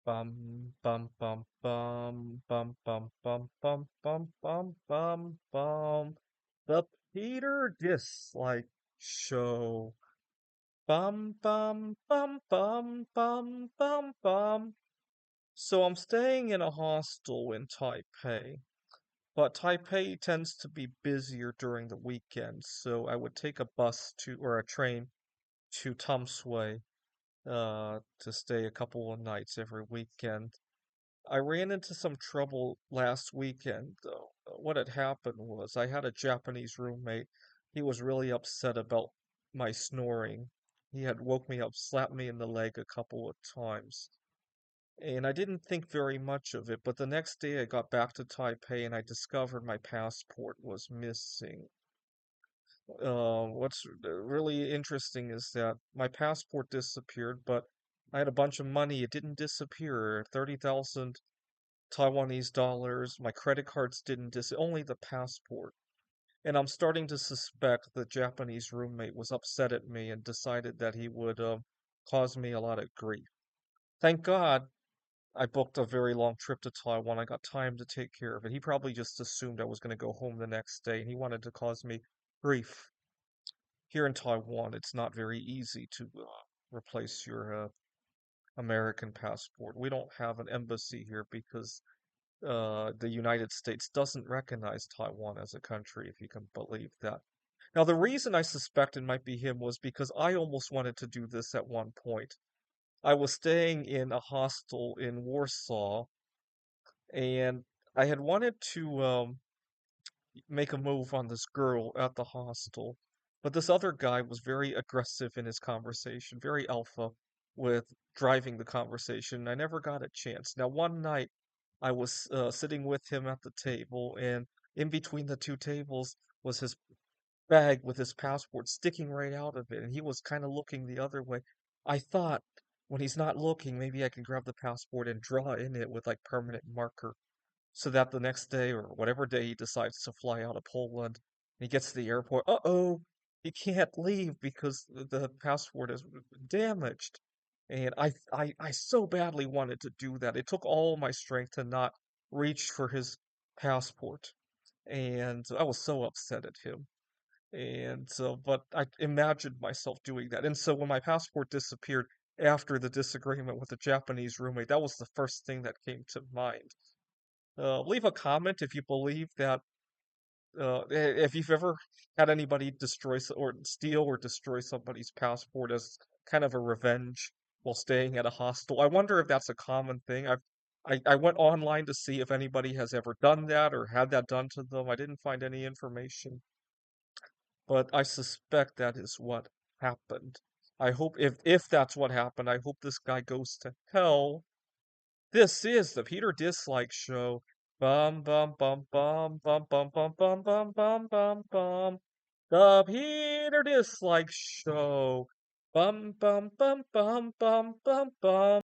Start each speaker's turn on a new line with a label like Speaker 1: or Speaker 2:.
Speaker 1: Bum bum bum bum bum bum bum bum bum bum bum bum. The Peter Dislike Show. Bum bum bum bum bum bum bum. So I'm staying in a hostel in Taipei, but Taipei tends to be busier during the weekend, so I would take a bus to or a train to Tamsui to stay a couple of nights every weekend. I ran into some trouble last weekend, though. What had happened was I had a Japanese roommate. He was really upset about my snoring. He had woke me up, slapped me in the leg a couple of times. And I didn't think very much of it, but the next day I got back to Taipei and I discovered my passport was missing. What's really interesting is that my passport disappeared, but I had a bunch of money. It didn't disappear. 30,000 Taiwanese dollars. My credit cards didn't only the passport. And I'm starting to suspect the Japanese roommate was upset at me and decided that he would cause me a lot of grief. Thank God I booked a very long trip to Taiwan. I got time to take care of it. He probably just assumed I was going to go home the next day and he wanted to cause me grief. Here in Taiwan, it's not very easy to replace your American passport. We don't have an embassy here because the United States doesn't recognize Taiwan as a country, if you can believe that. Now, the reason I suspect it might be him was because I almost wanted to do this at one point. I was staying in a hostel in Warsaw, and I had wanted to make a move on this girl at the hostel, but this other guy was very aggressive in his conversation, very alpha with driving the conversation. I never got a chance. Now, one night, I was sitting with him at the table, and in between the two tables was his bag with his passport sticking right out of it, and he was kind of looking the other way. I thought, when he's not looking, maybe I can grab the passport and draw in it with like permanent marker, so that the next day or whatever day he decides to fly out of Poland, he gets to the airport. Uh-oh, he can't leave because the passport is damaged. And I so badly wanted to do that. It took all my strength to not reach for his passport. And I was so upset at him. And so, but I imagined myself doing that. And so when my passport disappeared after the disagreement with the Japanese roommate, that was the first thing that came to mind. Leave a comment if you believe that, if you've ever had anybody or steal or destroy somebody's passport as kind of a revenge while staying at a hostel. I wonder if that's a common thing. I went online to see if anybody has ever done that or had that done to them. I didn't find any information, but I suspect that is what happened. I hope if that's what happened, I hope this guy goes to hell. This is the Peter Dislike Show. Bum bum bum bum bum bum bum bum bum bum bum bum. The Peter Dislike Show. Bum bum bum bum bum bum bum.